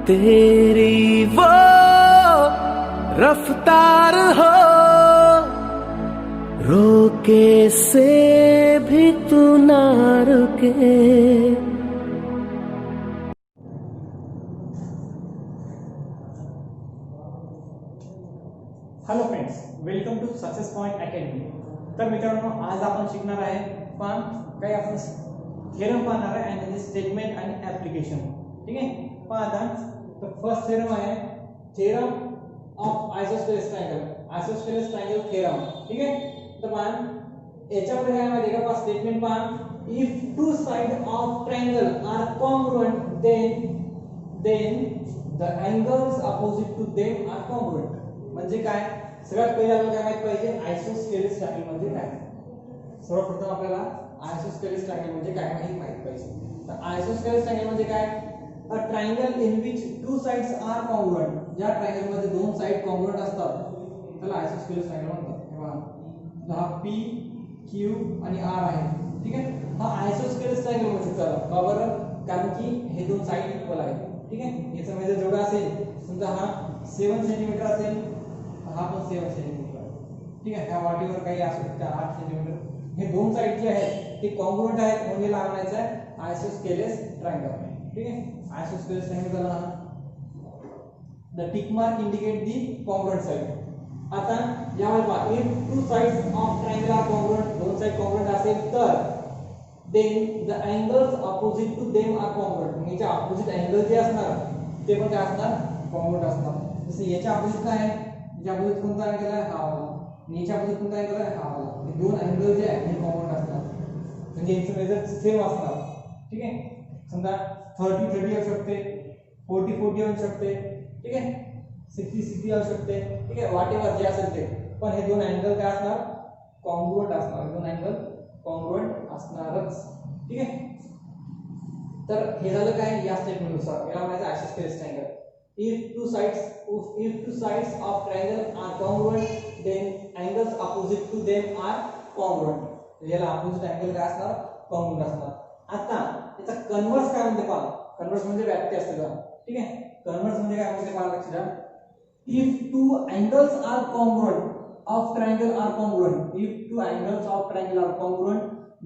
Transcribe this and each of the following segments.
तेरी वो रफ्तार हो, रोके से भी तू ना रुके। Hello friends, welcome to success point academy. तर मित्रांनो, आज आपण शिकणार आहे पण काही आपण थेरम पाहणार आहे आणि स्टेटमेंट आणि ऍप्लिकेशन. ठीक आहे, पहा आता. तर फर्स्ट थेरम आहे theorem of isosceles triangle, isosceles triangle theorem. ठीक आहे, तर पहा याच्यामध्ये काय माहिती का, स्टेटमेंट पहा. If two side of triangle are congruent then the angles opposite to them are congruent. म्हणजे काय, सगळ्यात पहिले आपल्याला काय माहित पाहिजे, आयसोस्केलेस ट्रायंगल म्हणजे काय. सर्वप्रथम आपल्याला आयसोस्केलेस ट्रायंगल म्हणजे काय हे माहित पाहिजे. तर आयसोस्केलेस ट्रायंगल म्हणजे काय, a triangle in which two sides are congruent. ज्या ट्रायंगल मध्ये दोन साइड कॉन्ग्रुएंट असतात त्याला आयसोस्केलेस ट्रायंगल म्हणतात. हे पहा, हा P Q आणि R आहे. ठीक आहे, हा आयसोस्केलेस ट्रायंगल म्हणू शकतो. का बरं, कारण की हे दोन साइड इक्वल आहेत. ठीक आहे, याचा मेजर जेवढा असेल, समजा हा 7 सेंटीमीटर असेल, हा पण 7 सेंटीमीटर. ठीक आहे, ह्या वाटीवर काही असू शकते 8 सेंटीमीटर. हे दोन साइड जे आहेत ते कॉन्ग्रुएंट आहेत म्हणजे लावण्याचा आहे आयसोस्केलेस ट्रायंगल. ठीक आहे, आयसोस्केलेस ट्रायंगल हा the tick mark indicate the congruent side. आता यावर पहा, if two sides of triangle are congruent, दोन साइड कॉन्ग्रुएंट असेल तर then the angles opposite to them are congruent. म्हणजे अपोजिट अँगल जे असणार ते पण काय असणार, कॉन्ग्रुएंट असणार. जसं याच्या अपोजिट काय आहे, याच्या अपोजिट कोणता अँगल आहे, हा वाला. आणि याच्या अपोजिट कोणता अँगल आहे, हा वाला. हे दोन अँगल जे आहे हे कॉन्ग्रुएंट असणार, म्हणजे याचं मेजर सेम असणार. ठीक आहे, समजा 30 असू शकते, 40 असू शकते. ठीक आहे, 60 असू शकते. ठीक आहे, व्हॉटएव्हर जे असेल ते, पण हे दोन अँगल काय असणार, कॉन्ग्रुएंट असणार. दोन अँगल कॉन्ग्रुएंट असणारच. ठीक आहे, तर हे झालं काय या स्टेटमेंटनुसार. याला म्हणायचं आयसोस्केलेस triangle. if two sides of triangle are congruent then angles opposite to them are congruent. याला ऑपोजिट अँगल काय असणार, कॉन्ग्रुएंट असणार. आता याचा कन्वर्स काय म्हणते पहा. कन्वर्स म्हणजे व्याप्ती असते का. ठीक आहे, कन्वर्स म्हणजे काय म्हणते पहा, लक्षात द्या. if two angles are congruent of triangle are congruent, if two angles of triangle are congruent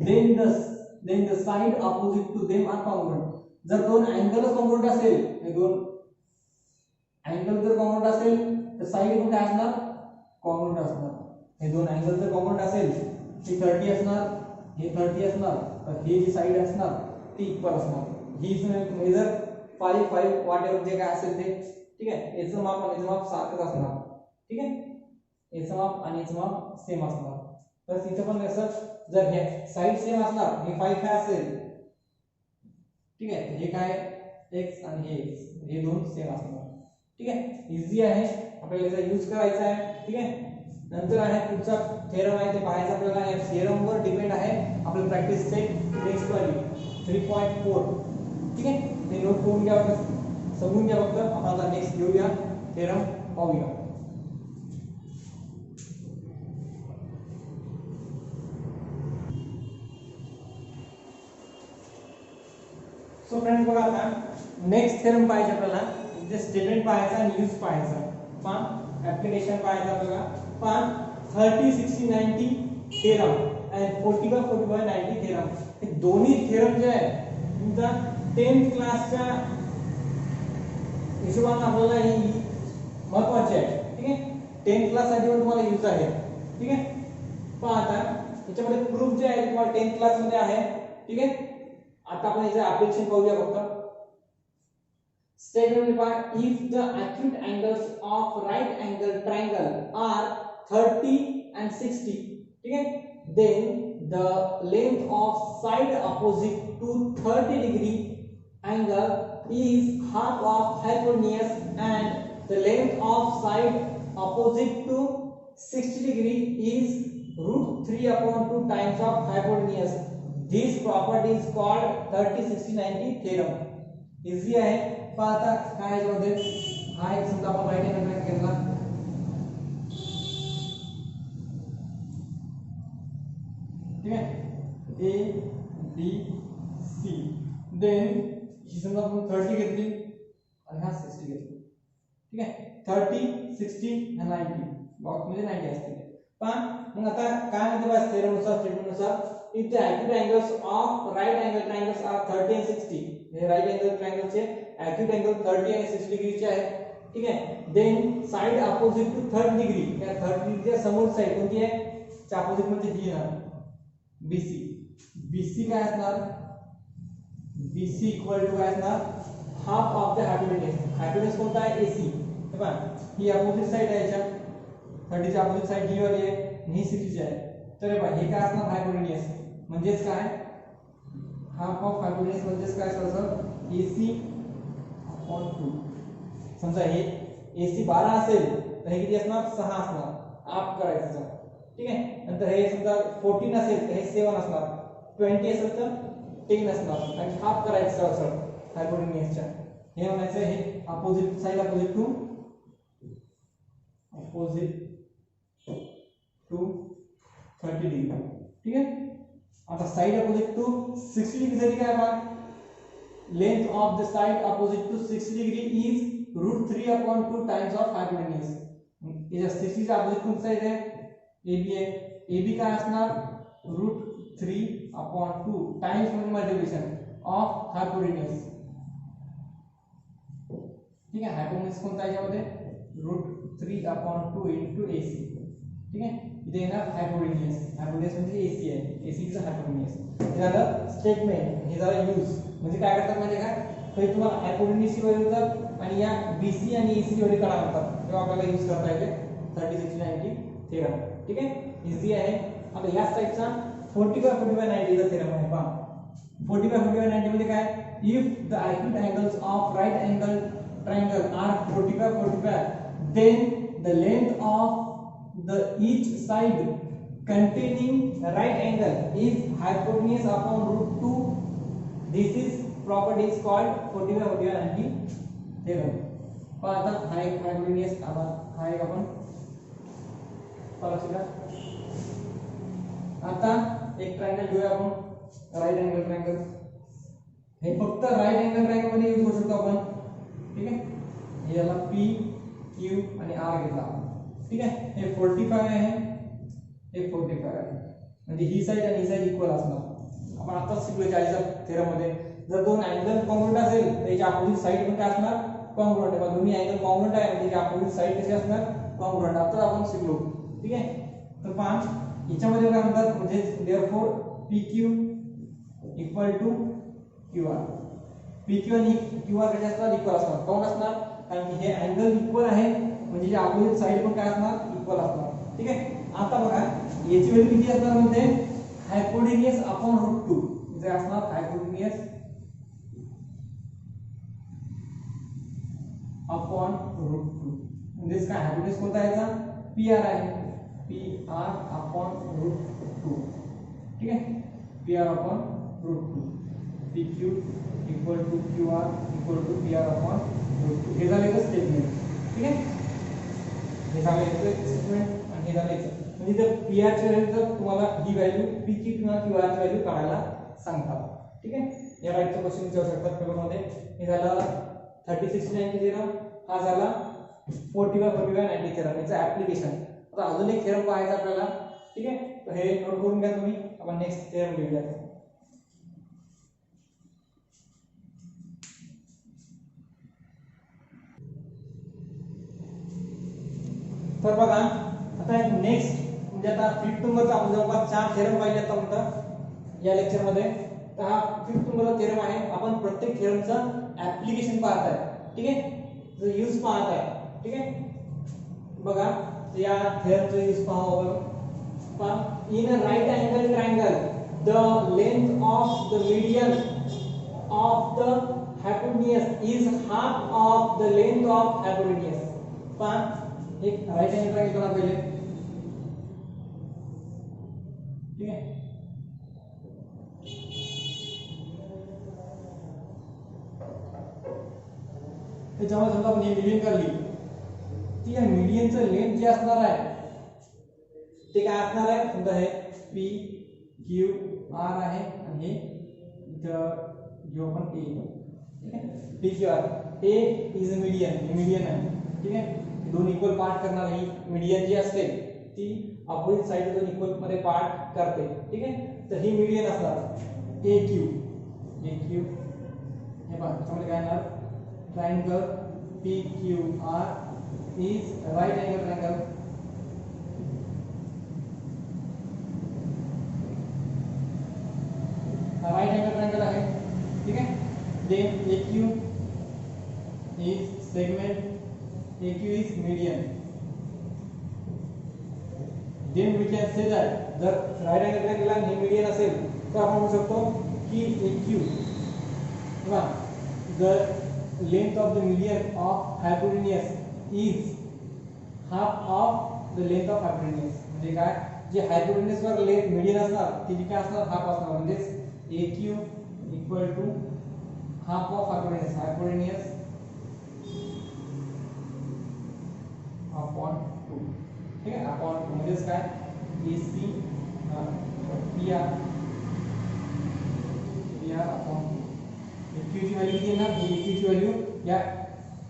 then the side opposite to them are congruent. जर दोन अँगल कॉन्ग्रुएंट असेल, हे दोन अँगल जर कॉन्ग्रुएंट असेल तर साइड पण काय असणार, कॉन्ग्रुएंट असणार. हे दोन अँगल जर कॉन्ग्रुएंट असेल, ही 30 असणार, हे 30 असणार, तर हे जी साइड असणार ती इक्वल असणार. ही मेजर 5 व्हॉटएव्हर जे काय असेल ते. ठीक आहे, याचं माप आणि याचं माप सारखंच असणार. ठीक आहे, याचं माप आणि याचं माप सेम असणार. तर तिथे पण कसं, जर हे साइड सेम असणार, हे 5 असेल. ठीक आहे, हे काय x आणि हे x, हे दोन सेम असणार. ठीक आहे, इझी आहे, आपल्याला याचा यूज करायचा आहे. ठीक आहे, नंतर आहे पुढचा थेरम आहे ते पाहायचं आपल्याला. या थेरम वर डिपेंड आहे आपलं प्रॅक्टिस सेट नेक्स्ट वाली 3.4. ठीक आहे, ते नोट करून घ्या, समजून घ्या. फक्त आपण आता नेक्स्ट घेऊया थेरम, पाहूया. सो फ्रेंड्स, बघा आता नेक्स्ट थेरम पाहायचं आपल्याला. इथे स्टेटमेंट पाहायचा आणि यूज पाहायचा. पहा, ऍप्लिकेशन पाहायचं आपल्याला. पहा, 30, 60, 90 थेरम आणि 40/40 90 थेरम. हे दोन्ही थेरम जे आहे तुमचा 10th क्लासच्या हिशोबाने आपल्याला ही महत्वाचे आहे. ठीक आहे, 10th क्लास साठी पण तुम्हाला यूज आहे. ठीक आहे, पहा आता याच्यामध्ये प्रूफ जे आहे तुम्हाला 10th क्लास मध्ये आहे. ठीक आहे, आता आपण याचं ऍप्लिकेशन पाहूया फक्त. स्टेटमेंट पहा, if the acute angles of right angle triangle are 30 and 60. ठीक है, then the length of side opposite to 30-degree angle is half of hypotenuse and the length of side opposite to 60-degree is √3/2 times of hypotenuse. This property is called 30-60-90 theorem. Easy आहे. पहा आता काय याच्यामध्ये, हा एक समजा आपण right angle triangle घेतला. ठीक आहे, A B C, देन ही समजा आपण 30 घेतली आणि हा 60 घेतला. ठीक आहे. 30 60 आणि 90 बॉक्स मध्ये 90 असते. पण मग आता काय म्हणते बघा थेरमनुसार स्टेटमेंटनुसार if the acute angles of right angle triangles are 30 and 60 हे राईट अँगल ट्रायंगलचे ॲक्यूट अँगल 30 आणि 60 डिग्रीचे आहे. ठीक आहे. Then side opposite to 30 degree या 30 डिग्रीच्या समोर साइड कोणती आहे च्या अपोजिट मध्ये ही आहे BC. BC काय असणार BC इक्वल टू काय असणार हाफ ऑफ द हायपोटेन्यूज. हायपोटेन्यूज कोणता आहे AC. हे पहा ही अपोजिट साइड आहे याच्या 30 ची अपोजिट साइड ही वाली आहे आणि ही 60 ची आहे. तर हे पहा हे काय असणार हायपोटेन्यूज म्हणजेच काय हाफ ऑफ हायपोटेन्यूज म्हणजेच काय सर AC अपॉन 2. समजा हे AC 12 असेल तर हे किती असणार 6 असणार हाफ करायचं. ठीक आहे. नंतर हे समजा 14 असेल तर हे 7 असणार 20 असेल तर 10 असणार आणि हाफ करायचं सर हायपोटेन्यूजच्या. हे म्हणायचं हे opposite side opposite to 30 degree. ठीक आहे. आता साइड अपोजिट टू 60 डिग्री साठी काय बघा length of the side opposite to 60 degree is √3/2 times of hypotenuse. इथे 60 च्या अपोजिट कोणती साइड आहे AB आहे. AB काय असणार √3/2 टाइम्स म्हणजे मल्टिप्लिकेशन ऑफ हायपोटेन्यूज. ठीक आहे. हायपोटेन्यूज कोणता आहे यामध्ये √3/2 इंटू AC. ठीक आहे. इथे येणार हायपोटेन्यूज. हायपोटेन्यूज म्हणजे AC आहे. AC चा हायपोटेन्यूज. हे झालं स्टेटमेंट. हे झालं यूज म्हणजे काय करतात म्हणजे काय तर तुम्हाला हायपोटेन्यूज ची व्हॅल्यू देतात आणि या BC आणि AC ची व्हॅल्यू काढा म्हणतात तेव्हा आपल्याला यूज करता येते 30 60 90 थेरम. ठीक आहे. इझी आहे. आता या साइडचा 45/45 चा थेरम आहे पहा. 45/45 मध्ये काय if the acute angles of right angle triangle are 45/45 then the length of the each side containing right angle is hypotenuse upon √2. This is property is called 45/45 theorem. पण आता हा एक हायपोटेन्यूज हा एक आपण पाहूया. आता एक ट्रायंगल घेऊया आपण राईट अँगल ट्रायंगल. हे फक्त राईट अँगल ट्रायंगल मध्ये यूज करू शकतो आपण. ठीक आहे. याला P Q आणि R घेतला. ठीक आहे. हे 45 आहे हे 45 आहे म्हणजे ही साइड आणि ही साइड इक्वल असणार. आपण आता शिकलो 40च्या थेरम मध्ये जर दोन अँगल कॉन्ग्रुएंट असेल तर याच्या अपोजिट साइड पण काय असणार कॉन्ग्रुएंट आहे. दोन्ही अँगल कॉन्ग्रुएंट आहे म्हणजे याच्या अपोजिट साइड कशी असणार कॉन्ग्रुएंट. आता आपण शिकलो. ठीक आहे. तर पहा याच्यामध्ये काय म्हणतात म्हणजे therefore PQ equal to QR. PQ आणि QR कसे असणार इक्वल असणार. काऊन असणार कारण की हे अँगल इक्वल आहे म्हणजे जे अपोजिट साइड पण काय असणार इक्वल असणार. ठीक आहे. आता बघा याची व्हॅल्यू किती असणार म्हणजे हायपोटेन्यूज अपॉन √2 इथे असणार हायपोटेन्यूज अपॉन √2 म्हणजे काय हायपोटेन्यूज कोणता आहे याचा PR आहे PR अपॉन √2. ठीक आहे. PR upon √2 PQ equal to QR equal to PR upon √2. हे झाले का स्टेटमेंट. ठीक आहे. हे झाले स्टेटमेंट आणि हे झाले म्हणजे जर PR ची व्हॅल्यू तर तुम्हाला ही व्हॅल्यू PQ किंवा QR ची व्हॅल्यू काढायला सांगतात. ठीक आहे. या टाइपचे क्वेश्चन विचारू शकतात पेपर मध्ये. हे झालं 30 60 90 थेरम. हा झाला 45/45 थेरम याचं ऍप्लिकेशन. आता अजून एक थेरम पाहायचा आपल्याला. ठीक आहे. तर हे नोट करून घ्या तुम्ही. आपण नेक्स्ट थेरम घेऊया. तर बघा आता एक नेक्स्ट म्हणजे आता 5th नंबरचा आपण जवळपास 4 थेरम पाहिले आता म्हणता या लेक्चर मध्ये. तर हा 5th नंबरचा थेरम आहे. आपण प्रत्येक थेरमचं ऍप्लिकेशन पाहत आहे. ठीक आहे. यूज पाहत आहे. ठीक आहे. बघा या थेरमचा यूज पाहू आपण. In a right angle triangle the length of the median of the hypotenuse is half of the length of hypotenuse. पहा एक राइट अँगल ट्रायंगल करा पहिले. ठीक आहे. त्याच्यामध्ये समजा आपण हे मीडियन काढली ती या मीडियनचं लेंथ जे असणार आहे ते काय असणार आहे समजा हे P Q R आहे आणि हे इथं घेऊ आपण A. ठीक आहे. P Q R A is median, हे मीडियन आहे, ठीक आहे. दोन इक्वल पार्ट करणार ही मीडियन जी असते ती अपोजिट साइड दोन इक्वल मध्ये पार्ट करते, ठीक आहे. तर ही मीडियन असणार ए क्यू, ए क्यू हे पहा त्यामध्ये काय येणार triangle P Q R is right angle triangle, right angle triangle आहे, ठीक आहे. Then AQ is segment, AQ is median. Then we can say that जर राइट एंगल ट्रायंगल हे मीडियन असेल तर आपण म्हणू शकतो की AQ किंवा the length of the median of hypotenuse is half of the length of hypotenuse. म्हणजे काय जे हायपोटेन्यूस वर मीडियन असणार ती काय असणार हाफ असणार, म्हणजे AQ equal to half of hypotenuse, hypotenuse upon 2, ठीक आहे. अपॉन 2 म्हणजे काय AC PR अपॉन AQ ची व्हॅल्यू किती येणार, AQ ची व्हॅल्यू या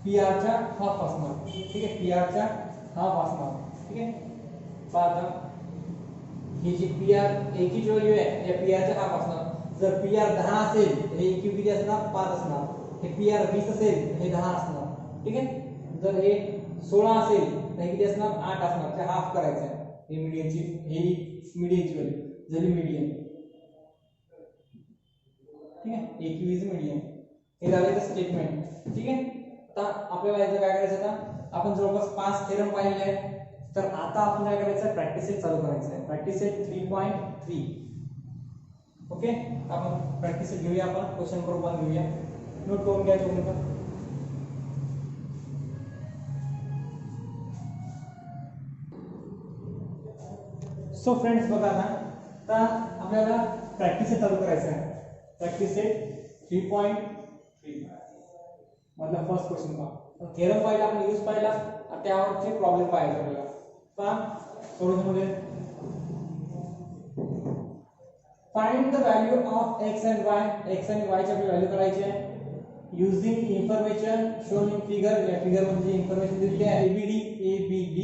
PR च्या हाफ असणार, ठीक आहे. PR च्या हाफ असणार, ठीक आहे. आता ही जी PR AQ ची व्हॅल्यू आहे या PR च्या हाफ असणार. जर PR 10 असेल तर AQ किती असणार 5 असणार. हे PR 20 असेल तर हे 10 असणार, ठीक आहे. जर हे 16 असेल तर हे किती असणार 8 असणार. ते हाफ करायचं आहे. हे मीडियनची, हे मीडियनची व्हॅल्यू झाली मीडियन, ठीक आहे. AQ is median. हे झालं स्टेटमेंट, ठीक आहे. आता आपल्याला याचं काय करायचं, आता आपण जवळपास 5 थेरम पाहिले आहे. तर आता आपण काय करायचं प्रॅक्टिस सेट चालू करायचं आहे. Practice set 3.3. ओके, आपण प्रॅक्टिस सेट घेऊया. आपण क्वेश्चन नंबर 1 घेऊया. नोट करून घ्या तुम्ही पण. सो फ्रेंड्स बघा आता आपल्याला प्रॅक्टिस सेट चालू करायचं आहे. प्रॅक्टिस सेट 3.3 मधला फर्स्ट क्वेश्चन पहा. थेरम पाहिला आपण, यूज पाहिला, त्यावरचे प्रॉब्लेम पाहायचे आपल्याला. पहा सोल्यूशन मध्ये find the value of x and y. x and y ची आपल्याला व्हॅल्यू करायची आहे using information shown in figure. या फिगर मध्ये इन्फॉर्मेशन दिलेली आहे ABD, ABB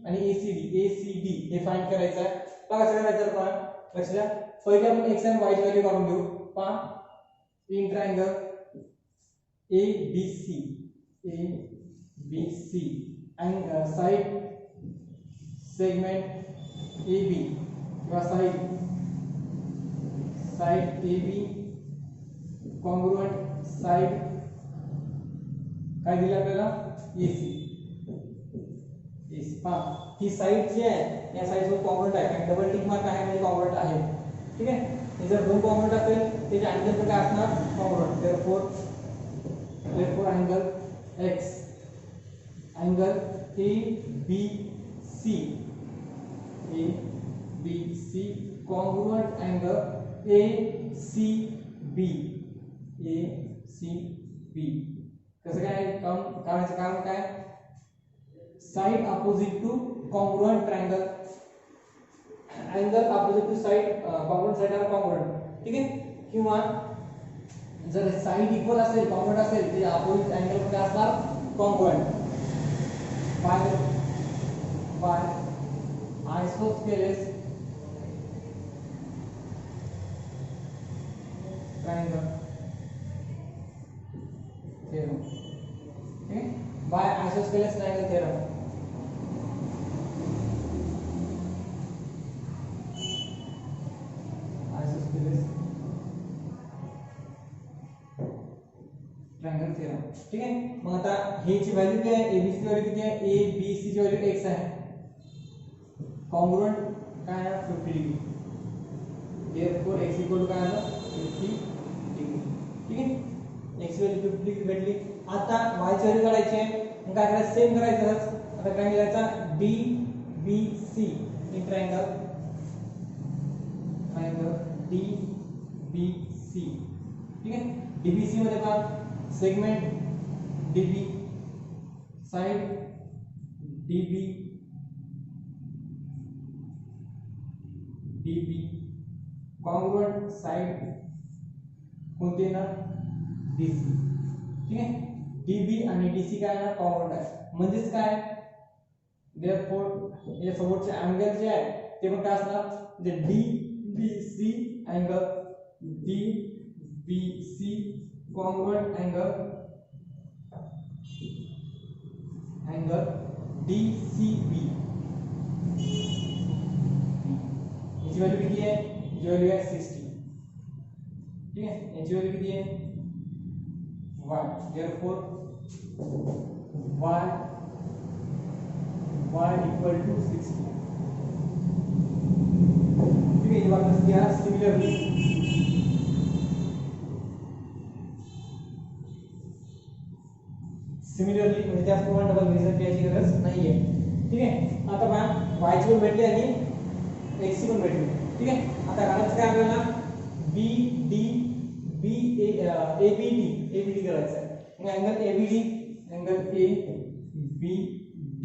आणि ACD हे फाइंड करायचं आहे. बघा कसं करायचं आपण लक्ष द्या. पहिले आपण x and y ची व्हॅल्यू काढून घेऊ. पहा in triangle ABC and side segment AB किंवा side AB congruent side काय दिलं आपल्याला AC. पहा ही साइड जी आहे या साइड सोबत कॉन्ग्रुएंट आहे आणि डबल टिक मार्क आहे म्हणजे कॉन्ग्रुएंट आहे, ठीक आहे. हे जर दोन कॉन्ग्रुएंट असेल त्याचे अँगल पण काय असणार congruent. therefore angle X angle ABC congruent angle ACB कसं काय करायचं कारण काय side opposite to congruent triangle. Angle opposite to side congruent side are congruent, ठीक आहे. किंवा जर साइड इक्वल असेल कॉन्ग्रुएंट असेल तर अपोजिट अँगल मध्ये असणार congruent. By isosceles triangle theorem, ठीक आहे. By isosceles triangle theorem. Triangle theorem, ठीक आहे. मग आता हे ची व्हॅल्यू काय आहे ABC ची व्हॅल्यू किती आहे ABC ची व्हॅल्यू x आहे. कॉन्ग्रुएंट काय आहे 50 degree. therefore x equal to काय आलं 50 डिग्री, ठीक आहे. x ची व्हॅल्यू 50 डिग्री भेटली. आता y ची व्हॅल्यू काढायची आहे. मग काय करायचं सेम करायचं. आता काय करायचा DBC इन ट्रायंगल DBC, ठीक आहे. DBC मध्ये पहा segment DB side DB congruent side कोणते ना DC, ठीक आहे. डीबी आणि डीसी काय आहे कॉन्ग्रुएंट आहे म्हणजेच काय देयरफॉर या समोरचे अँगल जे आहे ते पण काय असणार म्हणजे DBC angle DBC congruent angle DCB याची व्हॅल्यू किती आहे याची व्हॅल्यू आहे 60 ठीक आहे याची व्हॅल्यू किती आहे y therefore y equal to 60 ठीक है ये बात दिया सिमिलरली म्हणजे त्याचप्रमाणे डबल रिझल्ट याची गरज नाहीये ठीक आहे आता पहा y ची पण भेटली आणि x ची पण भेटली ठीक आहे आता करायचं काय आपल्याला b d b a b d करायचं आहे मग angle a b d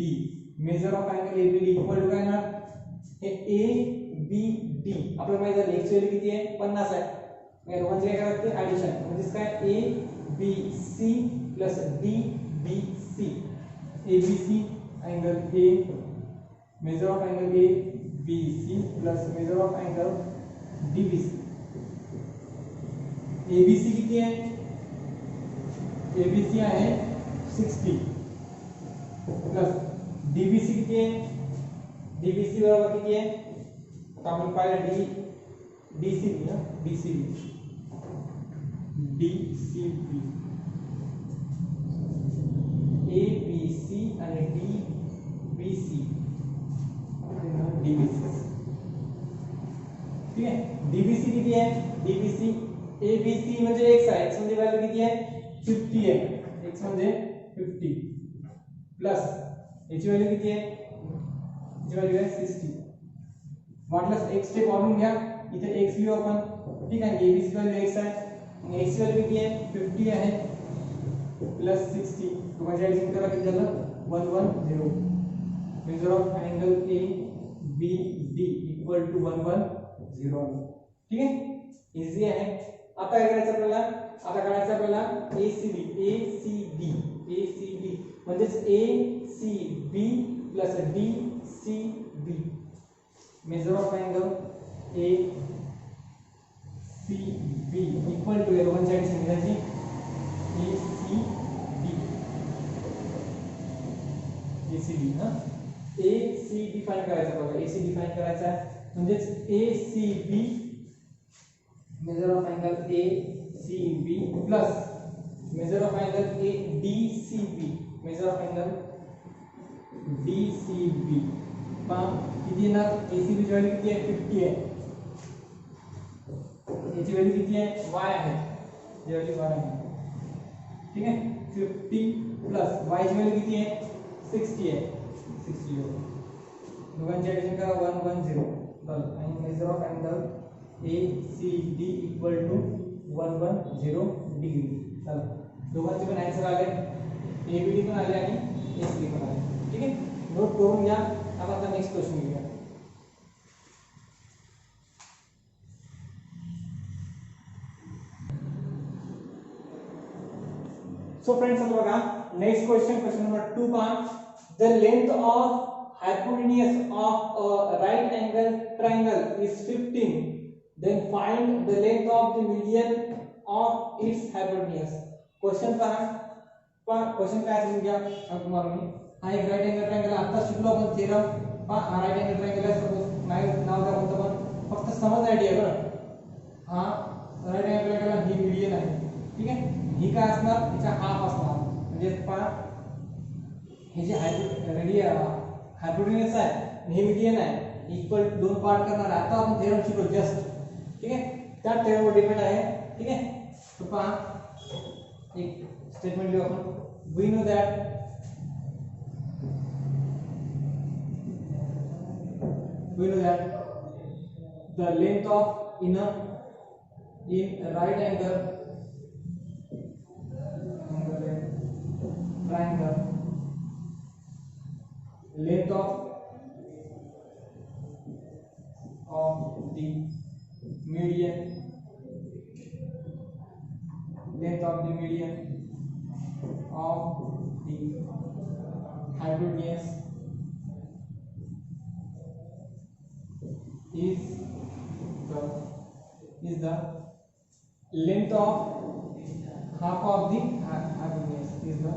measure of angle a b d equal to काय ना हे a b d आपल्याला माहिती आहे x ची व्हॅल्यू किती आहे 50 आहे मग दोघांचे काय करायचं ऍडिशन म्हणजे काय a b c plus d b c a b c angle a major of angle a b c plus measure of angle d b c ABC किती आहे ABC आहे 60 प्लस DBC किती आहे DBC बरोबर किती आहे आता आपण पाहिलं DCB ना DCB ABC आणि DBC ठीक आहे DBC किती आहे DBC ABC म्हणजे x आहे x म्हणजे व्हॅल्यू किती आहे 50 आहे x म्हणजे 50 प्लस याची व्हॅल्यू किती आहे याची व्हॅल्यू आहे 60 वाटल्यास x चे कॉमन घ्या इथे x लिहू आपण ठीक आहे ABC व्हॅल्यू x आहे मग x ची व्हॅल्यू किती आहे 50 आहे प्लस 60 तो म्हणजे ऍडिशन करा किती झालं 110 measure of angle A B D equal to 110 ठीक आहे इझी आहे आता काय करायचं आपल्याला आता काढायचं आपल्याला ACB म्हणजेच ACB plus DCB measure of angle ACB equal to one side समजायची ACB ना AC डिफाइन करायचा बघा AC डिफाइन करायचा म्हणजेच ACB measure of angle ACB plus measure of angle DCB measure of angle DCB पहा किती येणार ACB ची व्हॅल्यू किती आहे 50 आहे याची व्हॅल्यू किती आहे y आहे ही व्हॅल्यू y आहे ठीक आहे 50 प्लस y ची व्हॅल्यू किती आहे 60 आहे 60 दोघांची ऍडिशन करा 110 आणि measure of angle ACD equal to 110 degree चला दोघांचे पण आन्सर आले ABD पण आले आणि ACD पण आले ठीक आहे नोट करून घ्या आता नेक्स्ट क्वेश्चन घेऊया सो फ्रेंड्स आता बघा नेक्स्ट क्वेश्चन नंबर 2 पहा the length of hypotenuse of a right angle triangle is 15 then find the length of the median of its hypotenuse question पहा क्वेश्चन काय समजून घ्या तुम्हाला मी हा एक राइट एंगल ट्रायंगल आता शिकलो आपण थेरम पहा हा राइट एंगल ट्रायंगल आहे सपोज नाव द्या म्हणतो पण फक्त समज आयडिया बरं हा राइट एंगल ट्रायंगल ही मीडियन आहे ठीक आहे ही काय असणार याचा हाफ असणार म्हणजे पहा हे जे हायपोटेन्यूस आहे हे मीडियन आहे इक्वल दोन पार्ट करणार आता आपण थेरम शिकलो जस्ट ठीक आहे त्या थेरमवर डिपेंड आहे ठीक आहे तो पहा एक स्टेटमेंट लिहू आपण we know that the length of in right angle triangle length of the median of the hypotenuse is the length of half of the hypotenuse is the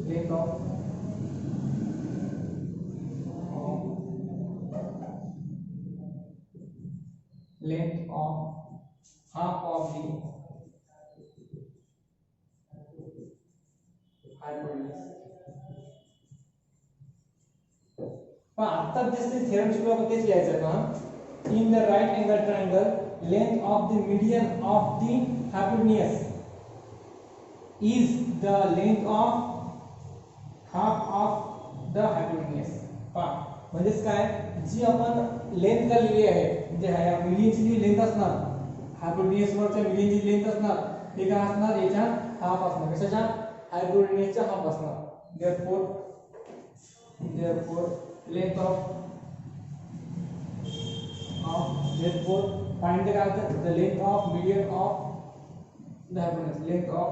length of half of the hypotenuse. पण आता जसे theorem शिकलो आपण तेच लिहायचं आहे ना. In the right angle triangle length of the median of the hypotenuse is the length of half of the hypotenuse. म्हणजे काय जी आपण लेंथ काढलेली आहे म्हणजे ह्या मीडियनची जी लेंथ असणार हायपोटेन्यूज वरच्या मीडियनची लेंथ असणार ते काय असणार याच्या हाफ असणार. कशाच्या हायपोटेन्यूजच्या हाफ असणार. therefore length of therefore find the length of median of the hypotenuse. Length of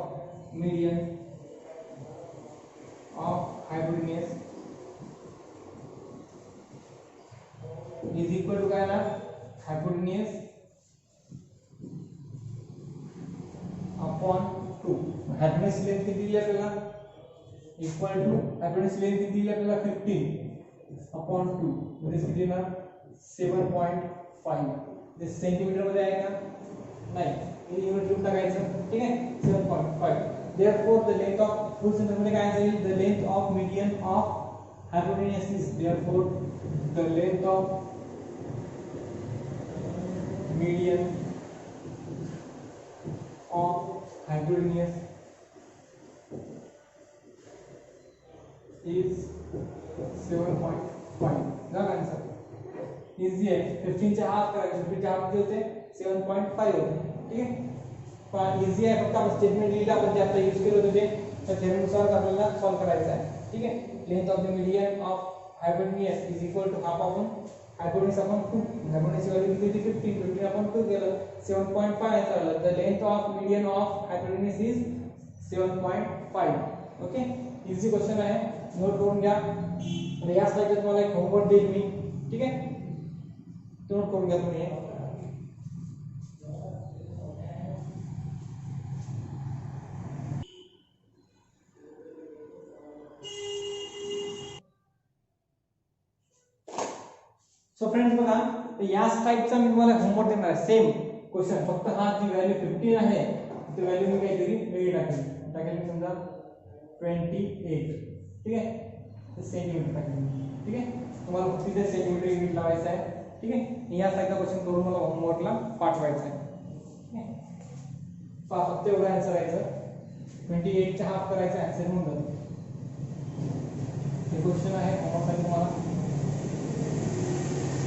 median of hypotenuse is equal to काय ना hypotenuse upon 2. hypotenuse length किती दिली आपल्याला इक्वल टू hypotenuse length किती दिली आपल्याला 15 upon 2 म्हणजे किती ना 7.5. ते सेंटीमीटर मध्ये आहे का नाही हे युनिट रूट टाकायचं ठीक आहे 7.5. therefore the length of full centimetre मध्ये काय असेल the length of median of hypotenuse is therefore the length of median of hypotenuse is 7.5. झाला आन्सर. इजी आहे. 15 चे हाफ करायचे 15 चे हाफ किती होते 7.5 होते ठीक आहे. पण इजी आहे फक्त आपण स्टेटमेंट लिहिलं आपण जे आता यूज केलं होतं ते त्या थेरमनुसार आपल्याला सॉल्व करायचं आहे ठीक आहे. Length of the median of hypotenuse is equal to half upon hypotenuse upon 2. Hypotenuse value किती होती 15 अपॉन 2 केलं 7.5 आन्सर आलं. The length of median of hypotenuse is 7.5. Okay easy question आहे नोट करून घ्या. आणि या स्लाइडला तुम्हाला एक होमवर्क देईल मी ठीक आहे तो नोट करून घ्या तुम्ही. सो फ्रेंड्स बघा या टाइपचा मी तुम्हाला होमवर्क देणार आहे सेम क्वेश्चन फक्त हा जी व्हॅल्यू 15 आहे ती व्हॅल्यू मी काहीतरी वेगळी टाकेल समजा 28 ठीक आहे सेंटीमीटर टाकेल ठीक आहे. तुम्हाला फक्त इथे सेंटीमीटर युनिट लावायचं आहे ठीक आहे. या साईडचा क्वेश्चन करून मला होमवर्कला पाठवायचा आहे ठीक आहे. फक्त एवढं आन्सर यायचं 28 चा हाफ करायचा आन्सर म्हणून जातो. हे क्वेश्चन आहे होमवर्कसाठी तुम्हाला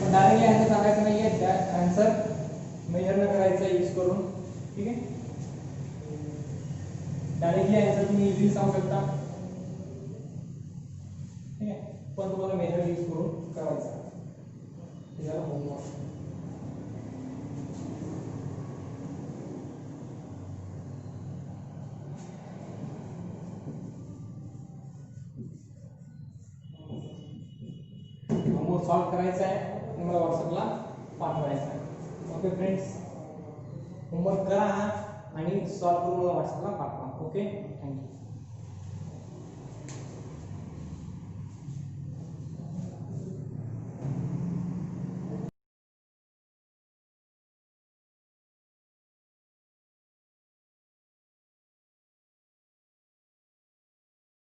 पण डायरेक्टली आन्सर सांगायचं नाही आहे त्या आन्सर मेजर न करायचा यूज करून ठीक आहे. डायरेक्टली आन्सर तुम्ही इझिली सांगू शकता ठीक आहे पण तुम्हाला मेजर यूज करून करायचा हे झालं होमवर्क. होमवर्क सॉल्व करायचा आहे आणि मला व्हॉट्सअपला पाठवायचा आहे. ओके फ्रेंड्स होमवर्क करा आणि सॉल्व करून मला व्हॉट्सअपला पाठवा. Okay thank you.